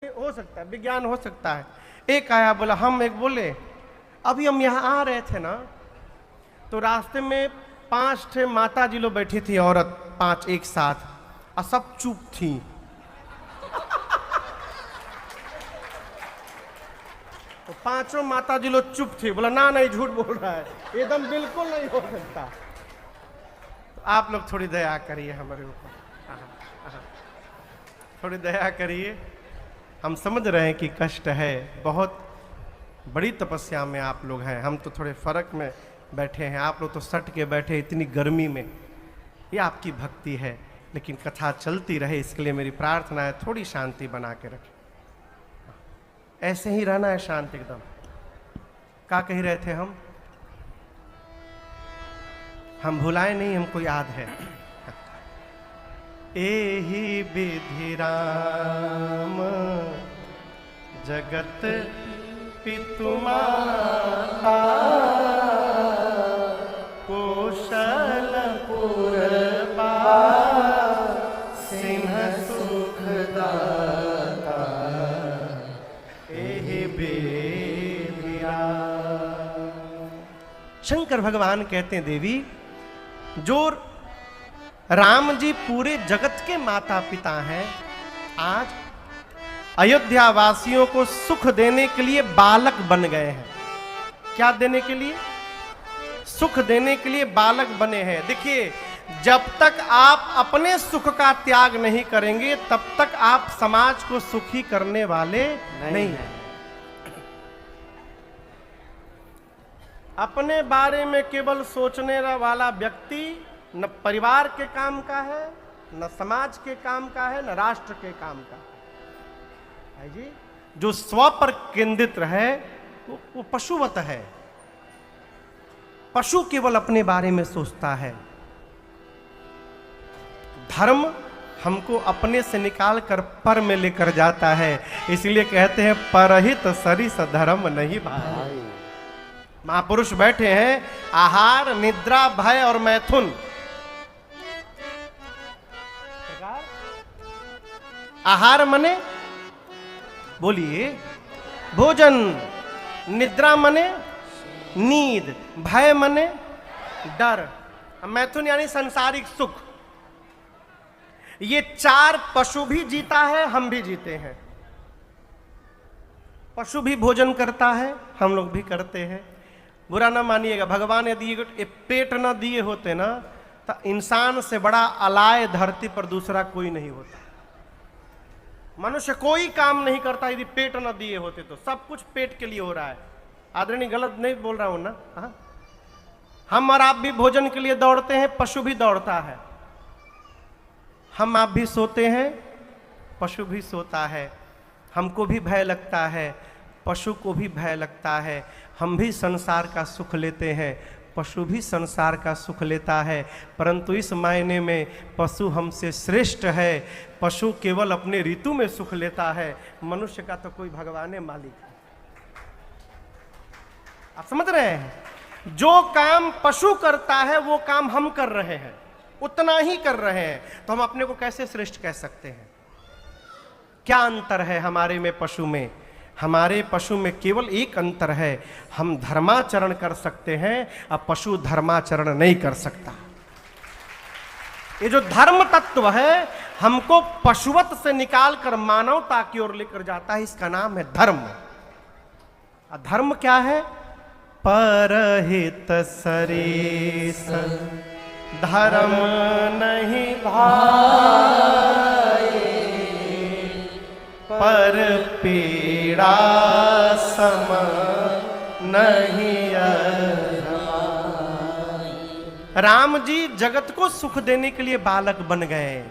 हो सकता है, विज्ञान हो सकता है। एक आया बोला, हम एक बोले अभी हम यहाँ आ रहे थे ना, तो रास्ते में 5 ठे माता जी लोग बैठी थी, औरत 5 एक साथ, और सब चुप थी। तो 5 माता जी लोग चुप थी। बोला ना नहीं, झूठ बोल रहा है, एकदम बिल्कुल नहीं हो सकता। तो आप लोग थोड़ी दया करिए हमारे ऊपर, थोड़ी दया करिए। हम समझ रहे हैं कि कष्ट है, बहुत बड़ी तपस्या में आप लोग हैं, हम तो थोड़े फर्क में बैठे हैं, आप लोग तो सट के बैठे इतनी गर्मी में। ये आपकी भक्ति है, लेकिन कथा चलती रहे इसके लिए मेरी प्रार्थना है, थोड़ी शांति बना के रखें। ऐसे ही रहना है शांत एकदम। क्या कह रहे थे हम भुलाए नहीं, हमको याद है। एहि विधि राम जगत पितु माता, कौशलपुर सिंह सुख दाता, एहि विधि राम। शंकर भगवान कहते हैं, देवी जो राम जी पूरे जगत के माता पिता हैं, आज अयोध्या वासियों को सुख देने के लिए बालक बन गए हैं। क्या देने के लिए? सुख देने के लिए बालक बने हैं। देखिए, जब तक आप अपने सुख का त्याग नहीं करेंगे, तब तक आप समाज को सुखी करने वाले नहीं हैं। अपने बारे में केवल सोचने वाला व्यक्ति न परिवार के काम का है, न समाज के काम का है, न राष्ट्र के काम का है जी। जो स्व पर केंद्रित है वो पशुवत है। पशु केवल अपने बारे में सोचता है। धर्म हमको अपने से निकाल कर पर में लेकर जाता है, इसलिए कहते हैं परहित सरिस धर्म नहीं भाई। महापुरुष बैठे हैं, आहार निद्रा भय और मैथुन। आहार मने बोलिए भोजन, निद्रा मने नींद, भय मने डर, मैथुन यानी सांसारिक सुख। ये 4 पशु भी जीता है, हम भी जीते हैं। पशु भी भोजन करता है, हम लोग भी करते हैं। बुरा ना मानिएगा, भगवान यदि ये पेट ना दिए होते ना, तो इंसान से बड़ा अलाय धरती पर दूसरा कोई नहीं होता। मनुष्य कोई काम नहीं करता यदि पेट न दिए होते तो। सब कुछ पेट के लिए हो रहा है। आदरणीय गलत नहीं बोल रहा हूं ना? हाँ? हम और आप भी भोजन के लिए दौड़ते हैं, पशु भी दौड़ता है। हम आप भी सोते हैं, पशु भी सोता है। हमको भी भय लगता है, पशु को भी भय लगता है। हम भी संसार का सुख लेते हैं, पशु भी संसार का सुख लेता है। परंतु इस मायने में पशु हमसे श्रेष्ठ है। पशु केवल अपने ऋतु में सुख लेता है, मनुष्य का तो कोई भगवान मालिक है। आप समझ रहे हैं? जो काम पशु करता है वो काम हम कर रहे हैं, उतना ही कर रहे हैं, तो हम अपने को कैसे श्रेष्ठ कह सकते हैं? क्या अंतर है हमारे में पशु में? हमारे पशु में केवल एक अंतर है, हम धर्माचरण कर सकते हैं, अब पशु धर्माचरण नहीं कर सकता। ये जो धर्म तत्व है हमको पशुवत से निकालकर मानवता की ओर लेकर जाता है, इसका नाम है धर्म। धर्म क्या है? परहित सरिस धर्म नहीं भाई, पर पीड़ा सम नहीं अधमाई। राम जी जगत को सुख देने के लिए बालक बन गए।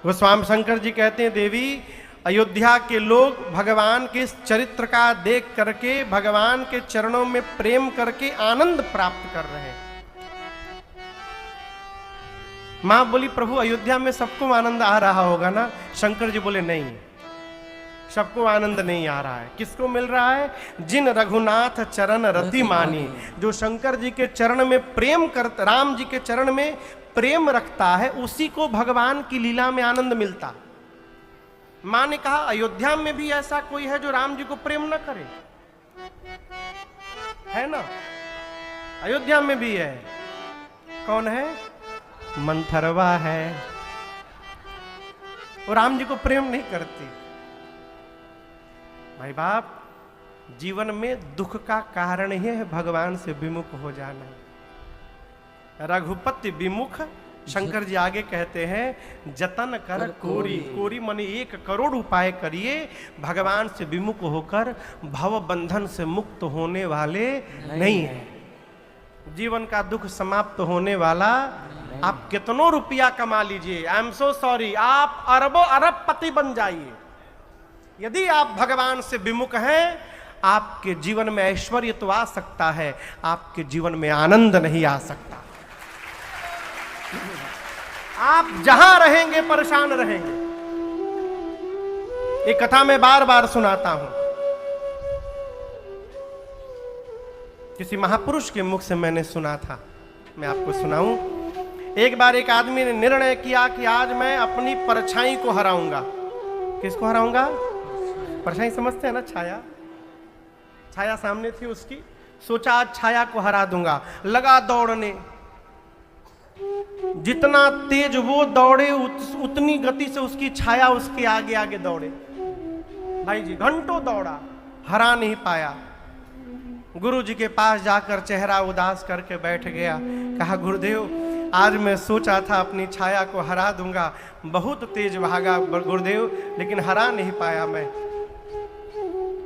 गोस्वामी शंकर जी कहते हैं, देवी अयोध्या के लोग भगवान के इस चरित्र का देख करके, भगवान के चरणों में प्रेम करके आनंद प्राप्त कर रहे हैं। मां बोली, प्रभु अयोध्या में सबको आनंद आ रहा होगा ना? शंकर जी बोले, नहीं, सबको आनंद नहीं आ रहा है। किसको मिल रहा है? जिन रघुनाथ चरण रति मानी, जो शंकर जी के चरण में प्रेम करता, राम जी के चरण में प्रेम रखता है, उसी को भगवान की लीला में आनंद मिलता। मां ने कहा अयोध्या में भी ऐसा कोई है जो राम जी को प्रेम न करे? है ना, अयोध्या में भी है। कौन है? मंथरवा है। वो राम जी को प्रेम नहीं करती। भाई बाप, जीवन में दुख का कारण ही है भगवान से विमुख हो जाना। रघुपति विमुख, शंकर जी आगे कहते हैं जतन कर कोरी। कोरी माने 1 करोड़ उपाय करिए, भगवान से विमुख होकर भव बंधन से मुक्त होने वाले नहीं है। जीवन का दुख समाप्त होने वाला। आप कितनों रुपया कमा लीजिए, आई एम सो सॉरी, आप अरबों अरबपति बन जाइए, यदि आप भगवान से विमुख हैं, आपके जीवन में ऐश्वर्य तो आ सकता है, आपके जीवन में आनंद नहीं आ सकता। आप जहां रहेंगे परेशान रहेंगे। एक कथा मैं बार बार सुनाता हूं, किसी महापुरुष के मुख से मैंने सुना था, मैं आपको सुनाऊं। एक बार एक आदमी ने निर्णय किया कि आज मैं अपनी परछाई को हराऊंगा। किसको हराऊंगा? परछाई समझते हैं ना, छाया। छाया सामने थी उसकी, सोचा आज छाया को हरा दूंगा। लगा दौड़ने, जितना तेज वो दौड़े उतनी गति से उसकी छाया उसके आगे आगे दौड़े। भाई जी घंटों दौड़ा, हरा नहीं पाया। गुरु जी के पास जाकर चेहरा उदास करके बैठ गया। कहा गुरुदेव, आज मैं सोचा था अपनी छाया को हरा दूंगा, बहुत तेज भागा गुरुदेव, लेकिन हरा नहीं पाया मैं।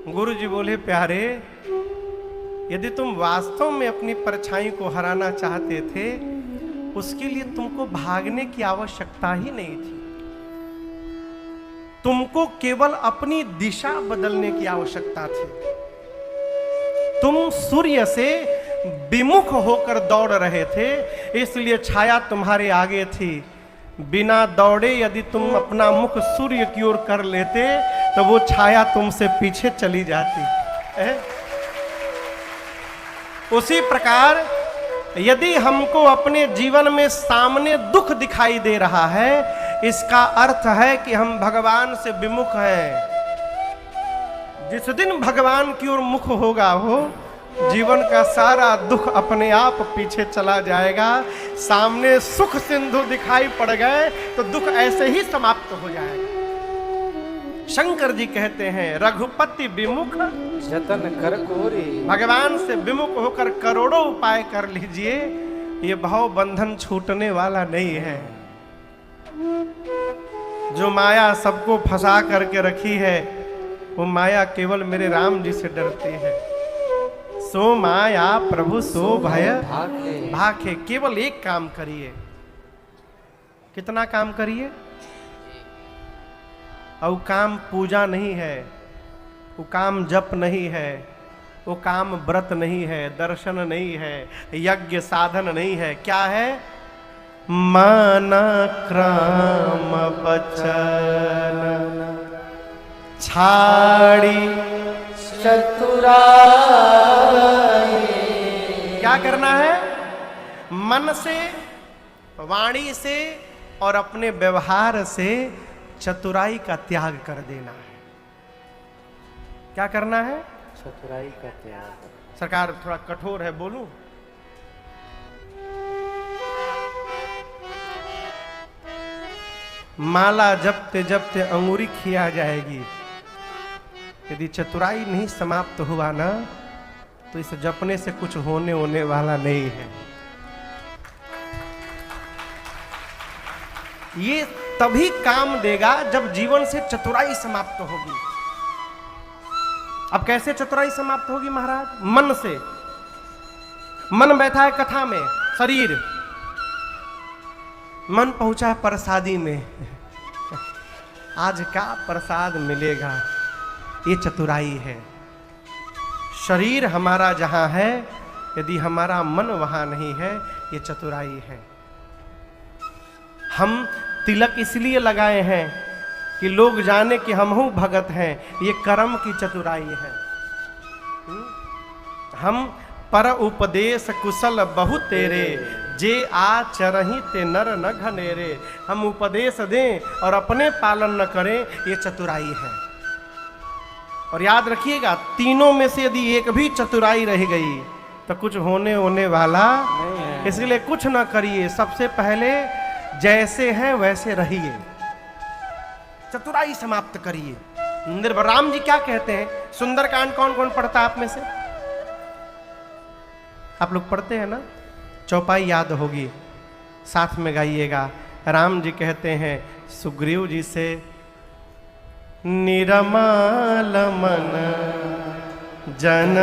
गुरु जी बोले प्यारे, यदि तुम वास्तव में अपनी परछाई को हराना चाहते थे, उसके लिए तुमको भागने की आवश्यकता ही नहीं थी। तुमको केवल अपनी दिशा बदलने की आवश्यकता थी। तुम सूर्य से विमुख होकर दौड़ रहे थे, इसलिए छाया तुम्हारे आगे थी। बिना दौड़े यदि तुम अपना मुख सूर्य की ओर कर लेते तो वो छाया तुमसे पीछे चली जाती है। उसी प्रकार यदि हमको अपने जीवन में सामने दुख दिखाई दे रहा है, इसका अर्थ है कि हम भगवान से विमुख हैं। जिस दिन भगवान की ओर मुख होगा हो, जीवन का सारा दुख अपने आप पीछे चला जाएगा। सामने सुख सिंधु दिखाई पड़ गए तो दुख ऐसे ही समाप्त हो जाएगा। शंकर जी कहते हैं रघुपति विमुख जतन कर कोरी। भगवान से विमुख होकर करोड़ों उपाय कर लीजिए, ये भाव बंधन छूटने वाला नहीं है। जो माया सबको फंसा करके रखी है, वो माया केवल मेरे राम जी से डरती है। सो माया प्रभु सो भय भाखे। केवल एक काम करिए। कितना काम करिए? और काम पूजा नहीं है, वो काम जप नहीं है, वो काम व्रत नहीं है, दर्शन नहीं है, यज्ञ साधन नहीं है। क्या है? माना क्रम बचन छाड़ी चतुराई। क्या करना है? मन से, वाणी से और अपने व्यवहार से चतुराई का त्याग कर देना है। क्या करना है? चतुराई का त्याग। सरकार थोड़ा कठोर है, बोलूं? माला जपते जपते अंगूरी खिया जाएगी। यदि चतुराई नहीं समाप्त हुआ ना, तो इस जपने से कुछ होने वाला नहीं है। ये तभी काम देगा जब जीवन से चतुराई समाप्त होगी। अब कैसे चतुराई समाप्त होगी महाराज? मन से। मन बैठा है कथा में, शरीर, मन पहुंचा प्रसादी में। आज का प्रसाद मिलेगा, ये चतुराई है। शरीर हमारा जहां है, यदि हमारा मन वहां नहीं है, ये चतुराई है। हम तिलक इसलिए लगाए हैं कि लोग जाने कि हम हूं भगत हैं, ये कर्म की चतुराई है। हम पर उपदेश कुशल बहु तेरे, जे आचरहि ते नर न घनेरे। हम उपदेश दें और अपने पालन न करें, ये चतुराई है। और याद रखिएगा, तीनों में से यदि एक भी चतुराई रह गई तो कुछ होने वाला नहीं है। इसलिए कुछ न करिए, सबसे पहले जैसे हैं वैसे रहिए, चतुराई समाप्त करिए। राम जी क्या कहते हैं? सुंदरकांड कौन कौन पढ़ता आप में से? आप लोग पढ़ते हैं ना? चौपाई याद होगी, साथ में गाइएगा। राम जी कहते हैं सुग्रीव जी से, निरमल मन जन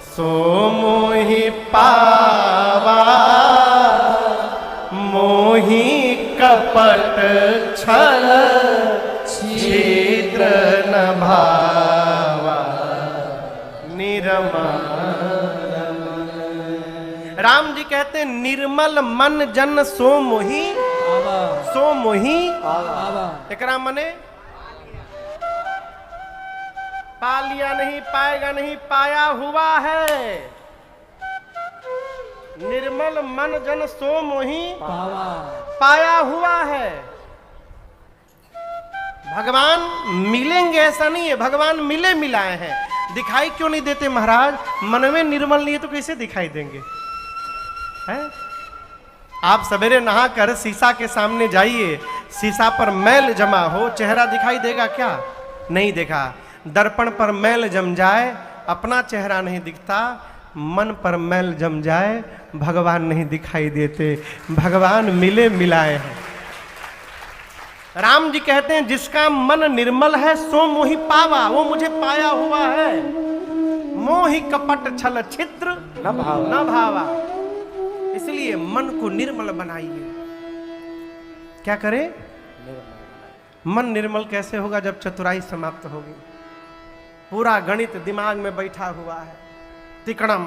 सो मोहि पावा, मोहि कपट छल छिद्र न भावा। निर्मल, राम जी कहते हैं निर्मल मन जन सो मोहि, सो मोहि एकरा मने पा लिया नहीं, पाएगा नहीं, पाया हुआ है। निर्मल मन जन सो मोहि पाया हुआ है। भगवान मिलेंगे ऐसा नहीं है, भगवान मिले मिलाए हैं। दिखाई क्यों नहीं देते महाराज? मन में निर्मल नहीं है तो कैसे दिखाई देंगे? है? आप सवेरे नहाकर शीशा के सामने जाइए, शीशा पर मैल जमा हो, चेहरा दिखाई देगा क्या? नहीं देखा। दर्पण पर मैल जम जाए, अपना चेहरा नहीं दिखता। मन पर मैल जम जाए, भगवान नहीं दिखाई देते। भगवान मिले मिलाए हैं। राम जी कहते हैं जिसका मन निर्मल है सो मोहि पावा, वो मुझे पाया हुआ है। मोहि कपट छल छिद्र न भावा। इसलिए मन को निर्मल बनाइए। क्या करें? मन निर्मल कैसे होगा? जब चतुराई समाप्त होगी। पूरा गणित दिमाग में बैठा हुआ है, तिकड़म।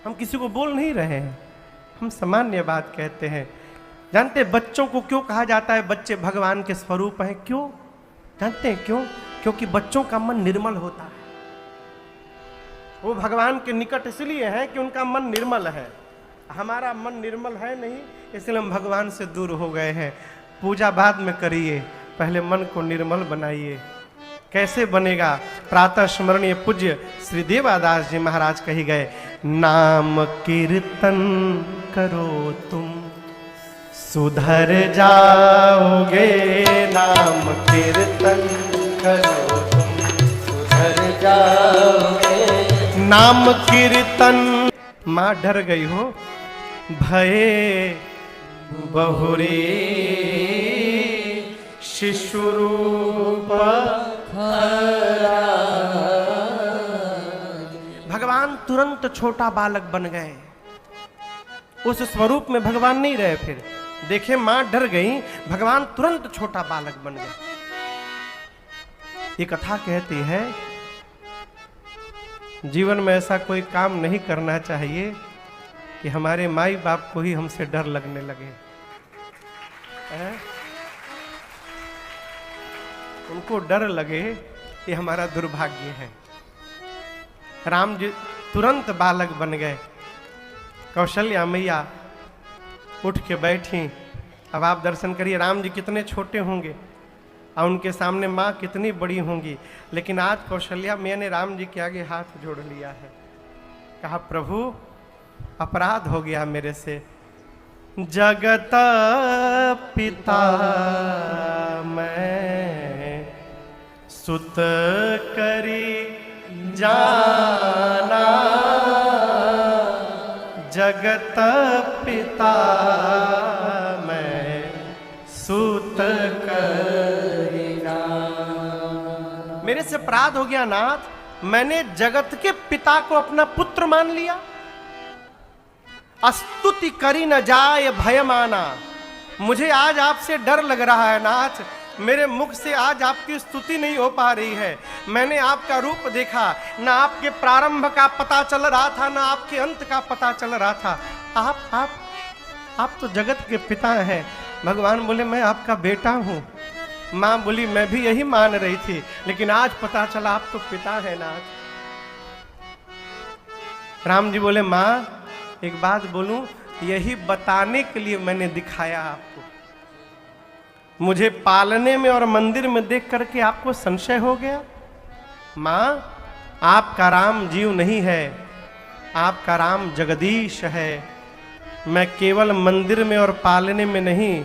हम किसी को बोल नहीं रहे हैं, हम सामान्य बात कहते हैं। जानते बच्चों को क्यों कहा जाता है बच्चे भगवान के स्वरूप हैं? क्यों जानते हैं? क्यों? क्योंकि बच्चों का मन निर्मल होता है। वो भगवान के निकट इसलिए है कि उनका मन निर्मल है। हमारा मन निर्मल है नहीं, इसलिए हम भगवान से दूर हो गए हैं। पूजा बाद में करिए, पहले मन को निर्मल बनाइए। कैसे बनेगा? प्रातः स्मरणीय पूज्य श्री देवादास जी महाराज कही गए, नाम कीर्तन करो तुम सुधर जाओगे। नाम कीर्तन करो तुम सुधर जाओगे। नाम कीर्तन। माँ डर गई हो, भये बहुरी शिशु रूप। भगवान तुरंत छोटा बालक बन गए। उस स्वरूप में भगवान नहीं रहे। फिर देखे मां डर गई, भगवान तुरंत छोटा बालक बन गए। ये कथा कहती है जीवन में ऐसा कोई काम नहीं करना चाहिए कि हमारे माई बाप को ही हमसे डर लगने लगे। उनको डर लगे, ये हमारा दुर्भाग्य है। राम जी तुरंत बालक बन गए। कौशल्या मैया उठ के बैठी। अब आप दर्शन करिए, राम जी कितने छोटे होंगे और उनके सामने माँ कितनी बड़ी होंगी। लेकिन आज कौशल्या मैया ने राम जी के आगे हाथ जोड़ लिया है। कहा प्रभु अपराध हो गया मेरे से। जगत पिता मैं सुत करी जाना। जगत पिता मैं सुत करी जाना। मेरे से अपराध हो गया नाथ, मैंने जगत के पिता को अपना पुत्र मान लिया। स्तुति करी न जाए भयमाना। मुझे आज आपसे डर लग रहा है नाथ, मेरे मुख से आज आपकी स्तुति नहीं हो पा रही है। मैंने आपका रूप देखा, ना आपके प्रारंभ का पता चल रहा था, ना आपके अंत का पता चल रहा था। आप तो जगत के पिता हैं। भगवान बोले मैं आपका बेटा हूँ। माँ बोली मैं भी यही मान रही थी, लेकिन आज पता चला आप तो पिता है नाथ। राम जी बोले माँ एक बात बोलूं, यही बताने के लिए मैंने दिखाया आपको। मुझे पालने में और मंदिर में देख करके आपको संशय हो गया। माँ आपका राम जीव नहीं है, आपका राम जगदीश है। मैं केवल मंदिर में और पालने में नहीं,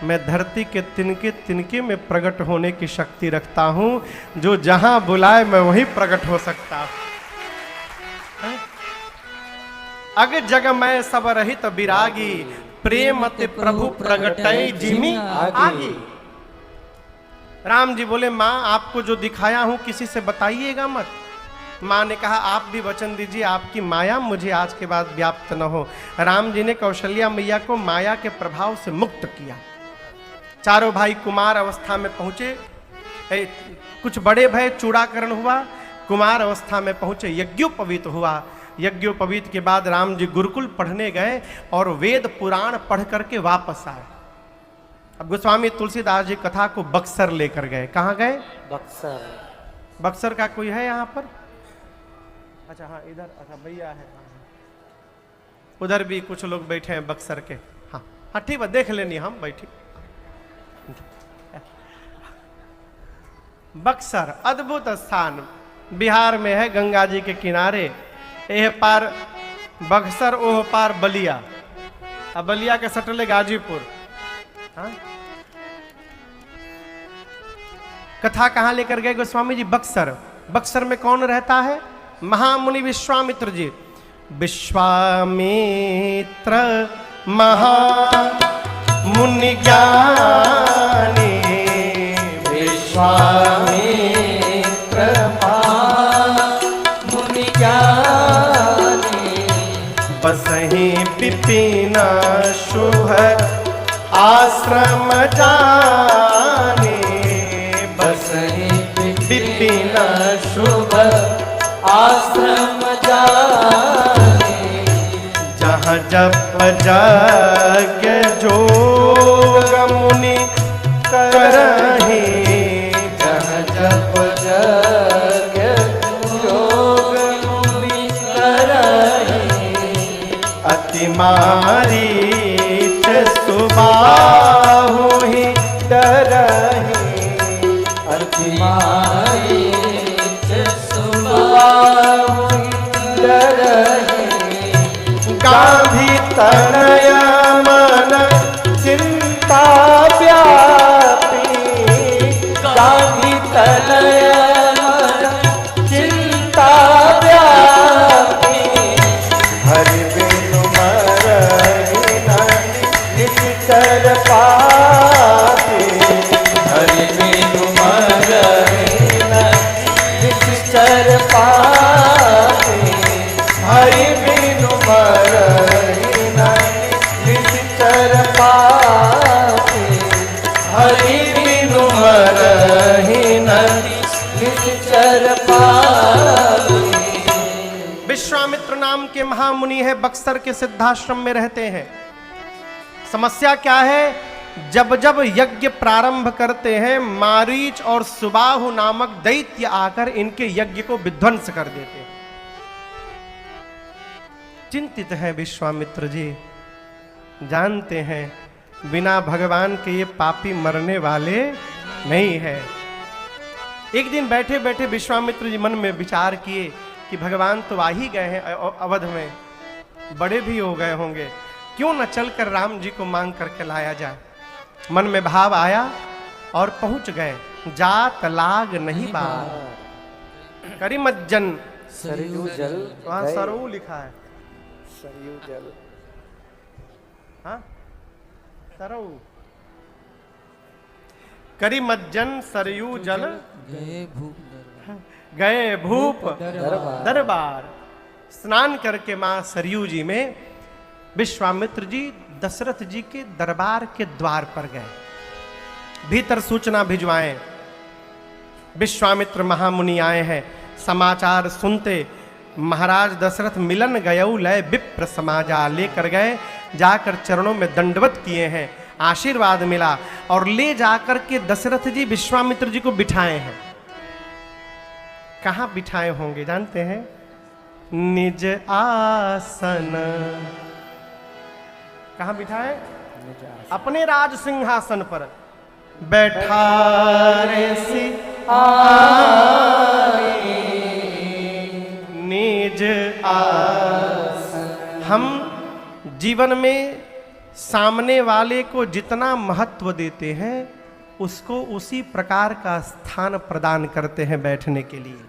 मैं धरती के तिनके तिनके में प्रकट होने की शक्ति रखता हूं। जो जहां बुलाए मैं वहीं प्रकट हो सकता हूं। अग जग मैं सब रहित विरागी, प्रेम ते प्रभु प्रगटै जिमि आगी। राम जी बोले माँ आपको जो दिखाया हूं किसी से बताइएगा मत। माँ ने कहा आप भी वचन दीजिए आपकी माया मुझे आज के बाद व्याप्त न हो। राम जी ने कौशल्या मैया को माया के प्रभाव से मुक्त किया। चारों भाई कुमार अवस्था में पहुंचे। कुछ बड़े भय, चूड़ाकरण हुआ। कुमार अवस्था में पहुंचे, यज्ञोपवीत हुआ। यज्ञोपवीत के बाद राम जी गुरुकुल पढ़ने गए और वेद पुराण पढ़ करके वापस आए। अब गोस्वामी तुलसीदास जी कथा को बक्सर लेकर गए। कहाँ गए? बक्सर। बक्सर का कोई है यहाँ पर? अच्छा हाँ इधर, अच्छा भैया है। उधर भी कुछ लोग बैठे हैं बक्सर के। हाँ हाँ ठीक है, देख लेनी हम बैठी। बक्सर अद्भुत स्थान बिहार में है, गंगा जी के किनारे। एह पार बक्सर, ओह पार बलिया। अब बलिया के सटले गाजीपुर। हाँ? कथा कहां लेकर गए गोस्वामी जी? बक्सर। बक्सर में कौन रहता है? महामुनि विश्वामित्र जी। विश्वामित्र महामुनि ज्ञानी, विश्वामित्र महामुनि ज्ञानी, बसहि विपिन शुभ आश्रम जाने, बसहि विपिन शुभ आश्रम जाने, जहाँ जप जग जोग मुनि करहि, जहाँ जप जग जोग मुनि करहि, अति मारीच सुबाहु ही डरहि, अति मारीच सुबाहु ही डरहि, गांधी तनय मन चिंता व्यापी, गांधी तनय मन चिंता व्यापी, हरि बिनु मरहि निश्चर पापी, हरि बिनु मरहि निश्चर पापी, हरि बिनु मरहि निश्चर पापी, हरि बिनु मरहि निश्चर पापी। विश्वामित्र नाम के महामुनि है, बक्सर के सिद्धाश्रम में रहते हैं। समस्या क्या है? जब जब यज्ञ प्रारंभ करते हैं, मारीच और सुबाहु नामक दैत्य आकर इनके यज्ञ को विध्वंस कर देते हैं। चिंतित है विश्वामित्र जी, जानते हैं बिना भगवान के ये पापी मरने वाले नहीं है। एक दिन बैठे बैठे विश्वामित्र जी मन में विचार किए कि भगवान तो आ ही गए हैं अवध में, बड़े भी हो गए होंगे, क्यों न चलकर राम जी को मांग करके लाया जाए। मन में भाव आया और पहुंच गए। जात लाग नहीं बार, करीमज्जन सरयू जल, वहां सरयू लिखा है। सरयू जल, हाँ सरयू, करीमज्जन सरयू जल, गए भूप दरबार। स्नान करके मां सरयू जी में विश्वामित्र जी दशरथ जी के दरबार के द्वार पर गए। भीतर सूचना भिजवाएं, विश्वामित्र महामुनि आए हैं। समाचार सुनते महाराज दशरथ मिलन गयऊ लय विप्र समाजा लेकर गए। जाकर चरणों में दंडवत किए हैं, आशीर्वाद मिला और ले जाकर के दशरथ जी विश्वामित्र जी को बिठाए हैं। कहां बिठाए होंगे जानते हैं? निज आसन। कहाँ बिठाए? अपने राज सिंहासन पर बैठा रे निज आसन। हम जीवन में सामने वाले को जितना महत्व देते हैं उसको उसी प्रकार का स्थान प्रदान करते हैं बैठने के लिए।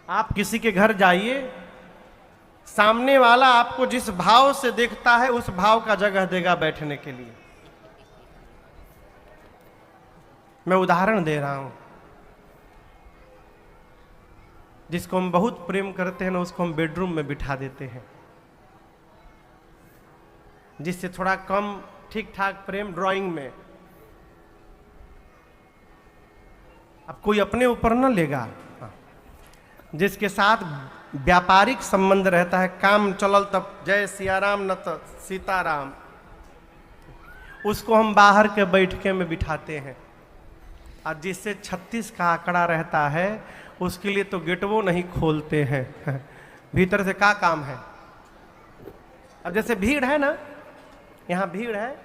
आप किसी के घर जाइए, सामने वाला आपको जिस भाव से देखता है उस भाव का जगह देगा बैठने के लिए। मैं उदाहरण दे रहा हूं। जिसको हम बहुत प्रेम करते हैं ना उसको हम बेडरूम में बिठा देते हैं। जिससे थोड़ा कम ठीक ठाक प्रेम ड्राइंग में। अब कोई अपने ऊपर ना लेगा। जिसके साथ व्यापारिक संबंध रहता है, काम चलल तब जय सियाराम न तो सीताराम, उसको हम बाहर के बैठके में बिठाते हैं। और जिससे 36 का आंकड़ा रहता है उसके लिए तो गेटवो नहीं खोलते हैं। भीतर से क्या काम है? अब जैसे भीड़ है ना, यहाँ भीड़ है,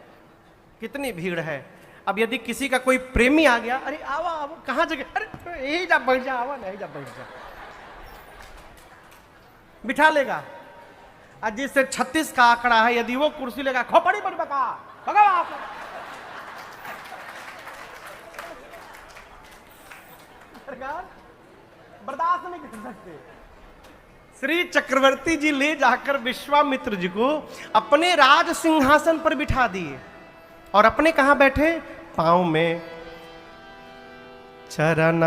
कितनी भीड़ है। अब यदि किसी का कोई प्रेमी आ गया, अरे आओ आओ, कहाँ जगह, अरे यही जा बैठ जा, आवा नहीं जा बैठ जा, बिठा लेगा। और जिससे 36 का आंकड़ा है यदि वो कुर्सी लेगा, खोपड़ी पर बका भगा आप, बर्दाश्त नहीं कर सकते। श्री चक्रवर्ती जी ले जाकर विश्वामित्र जी को अपने राज सिंहासन पर बिठा दिए और अपने कहां बैठे? पांव में। चरण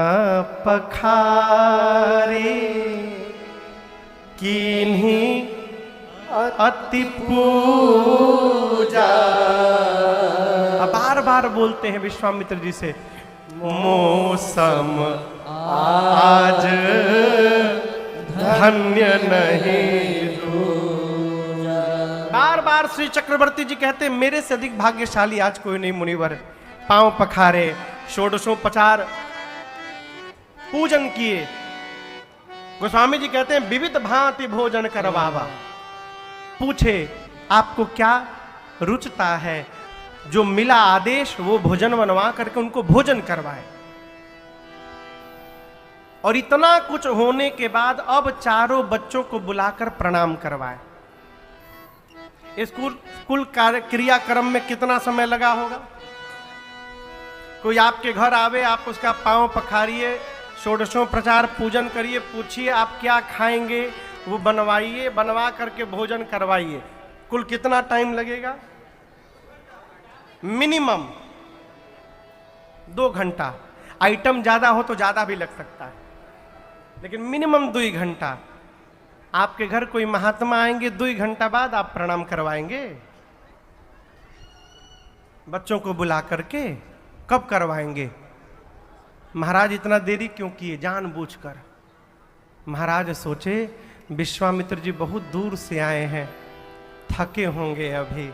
पखारे कीन्ही अति पूजा। बार बार बोलते हैं विश्वामित्र जी से, मौसम आज धन्य नहीं दूजा। बार बार श्री चक्रवर्ती जी कहते मेरे से अधिक भाग्यशाली आज कोई नहीं मुनिवर। पांव पखारे, षोडशोपचार पूजन किए। गोस्वामी जी कहते हैं विविध भांति भोजन करवावा। पूछे आपको क्या रुचता है, जो मिला आदेश वो भोजन बनवा करके उनको भोजन करवाए। और इतना कुछ होने के बाद अब चारों बच्चों को बुलाकर प्रणाम करवाए। स्कूल क्रियाक्रम में कितना समय लगा होगा? कोई आपके घर आवे, आप उसका पांव पखारिए, षोडशोपचार पूजन करिए, पूछिए आप क्या खाएंगे, वो बनवाइए, बनवा करके भोजन करवाइए। कुल कितना टाइम लगेगा? मिनिमम 2 घंटा। आइटम ज्यादा हो तो ज्यादा भी लग सकता है, लेकिन मिनिमम 2 घंटा। आपके घर कोई महात्मा आएंगे, 2 घंटा बाद आप प्रणाम करवाएंगे बच्चों को बुला करके? कब करवाएंगे? महाराज इतना देरी क्यों किए? जानबूझकर। महाराज सोचे विश्वामित्र जी बहुत दूर से आए हैं, थके होंगे अभी।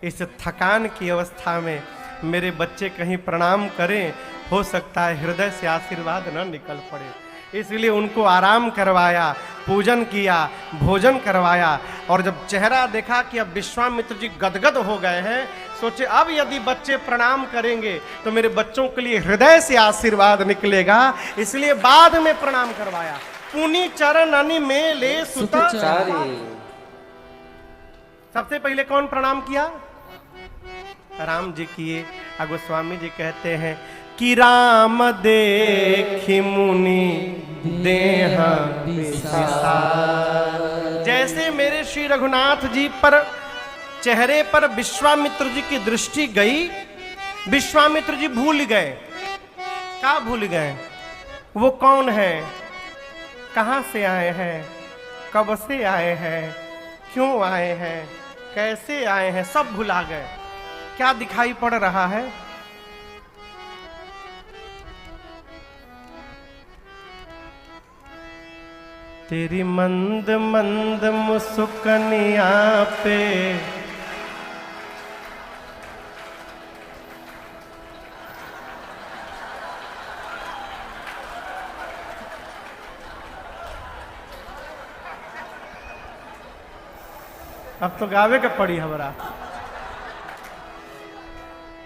इस थकान की अवस्था में मेरे बच्चे कहीं प्रणाम करें, हो सकता है हृदय से आशीर्वाद न निकल पड़े। इसलिए उनको आराम करवाया, पूजन किया, भोजन करवाया। और जब चेहरा देखा कि अब विश्वामित्र जी गदगद हो गए हैं, सोचे अब यदि बच्चे प्रणाम करेंगे तो मेरे बच्चों के लिए हृदय से आशीर्वाद निकलेगा, इसलिए बाद में प्रणाम करवाया। पुनि चरण अनि में ले सुता। सबसे पहले कौन प्रणाम किया? राम जी किए। गोस्वामी जी कहते हैं कि राम देखि मुनि देह विसार। जैसे मेरे श्री रघुनाथ जी पर चेहरे पर विश्वामित्र जी की दृष्टि गई, विश्वामित्र जी भूल गए। क्या भूल गए? वो कौन है, कहां से आए हैं, कब से आए हैं, क्यों आए हैं, कैसे आए हैं, सब भुला गए। क्या दिखाई पड़ रहा है? तेरी मंद मंद मुस्कुनिया पे अब तो गावे के पड़ी हमरा।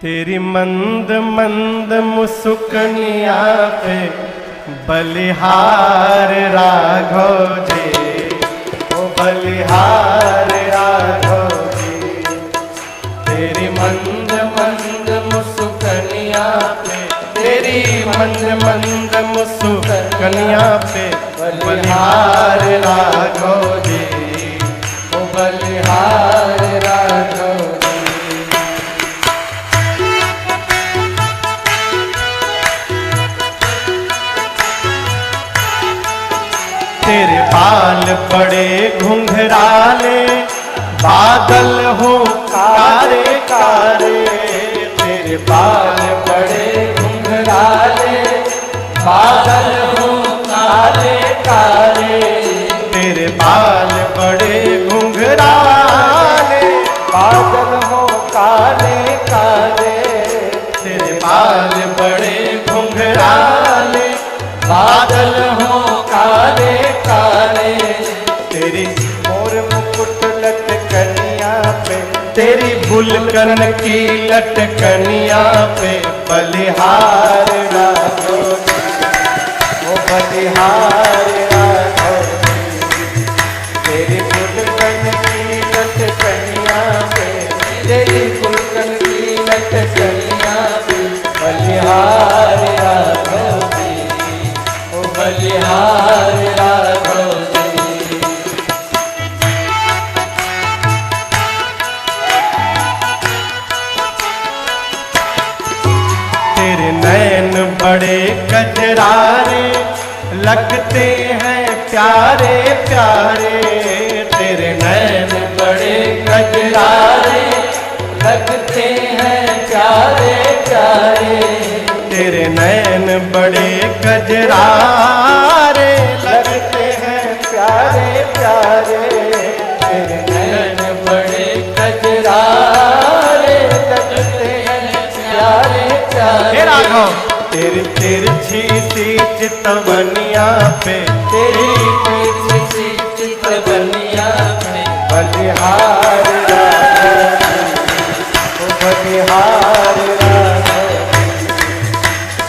तेरी मंद मंद मुस्कुनिया पे बलिहार राघव जी, ओ बलिहार राघव जी। तेरी मंद मंद मुस्कुनिया पे, तेरी मंद मंद मुस्कुनिया पे बलिहार राघव जी, ओ बलिहार राघव जी। तेरे बाल बड़े घुंघराले, बादल हो कारे कारे। तेरे बाल बड़े घुंघराले, बादल हो कारे कारे। तेरे बाल बड़े घुंघराले, बादल हो काले काले। तेरे बाल बड़े घुंघराले, बादल हो काले काले। तेरी मोर मुकुट लटकनिया पे, तेरी बुलकन की लटकनिया पे बलिहार राघव जी, ओ बलिहार राघव जी। तेरी बुलकन की लटकनिया पे, तेरी बुलकन की लटकनिया पे बलिहार राघव जी, ओ बलिहार राघव जी। तेरे नैन बड़े कजरारे, लगते हैं प्यारे प्यारे। तेरे नैन बड़े कजरारे, लगते हैं प्यारे प्यारे। तेरे नैन बड़े कजरारे, लगते हैं प्यारे प्यारे। तेरे नैन बड़े कजरारे, लगते हैं प्यारे प्यारे। राघव तेरी तिरछी सी चितवनिया पे, तेरी तिरछी सी चितवनिया पे बलिहार राघव जी, ओ बलिहार राघव जी।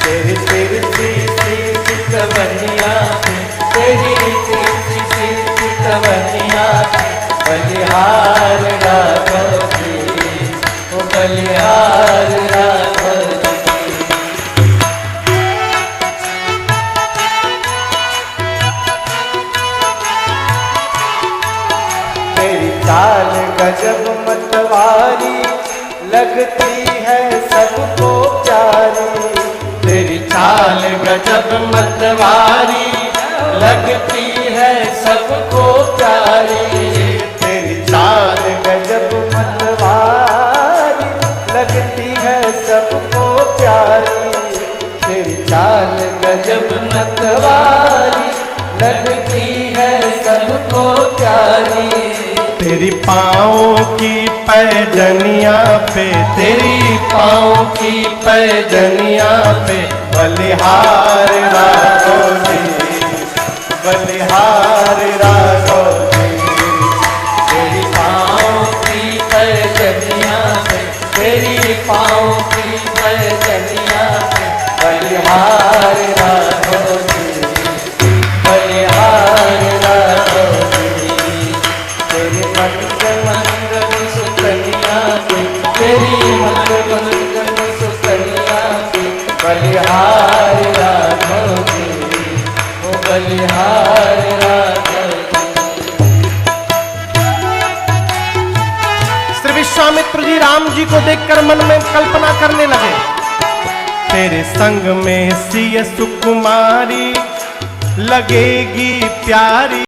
तेरी तिरछी सी चितवनिया पे, तेरी तिरछी सी चितवनिया पे बलिहार राघव जी, ओ बलिहार राघव जी। तेरी चाल गजब मतवारी, लगती है सबको प्यारी। तेरी चाल गजब मतवारी, लगती है सबको प्यारी। तेरी चाल गजब मतवारी, लगती है सबको प्यारी। तेरी चाल गजब मतवारी, लगती है सबको प्यारी। तेरी पाँव की पैजनिया पे, तेरी पाँव की पैजनिया पे बलिहार राघव जी, बलिहार राघव जी। तेरी पाँव की पैजनिया पे, तेरी पाँव की पैजनिया पे बलिहार राघव जी, बलिहार राघव जी। तेरी मंद मंद मुस्कुनिया पे, तेरी मंद मंद मुस्कुनिया पे बलिहार राघव जी, ओ बलिहार राघव जी। श्री विश्वामित्र जी राम जी को देखकर मन में कल्पना करने लगे, तेरे संग में सिय सुकुमारी लगेगी प्यारी।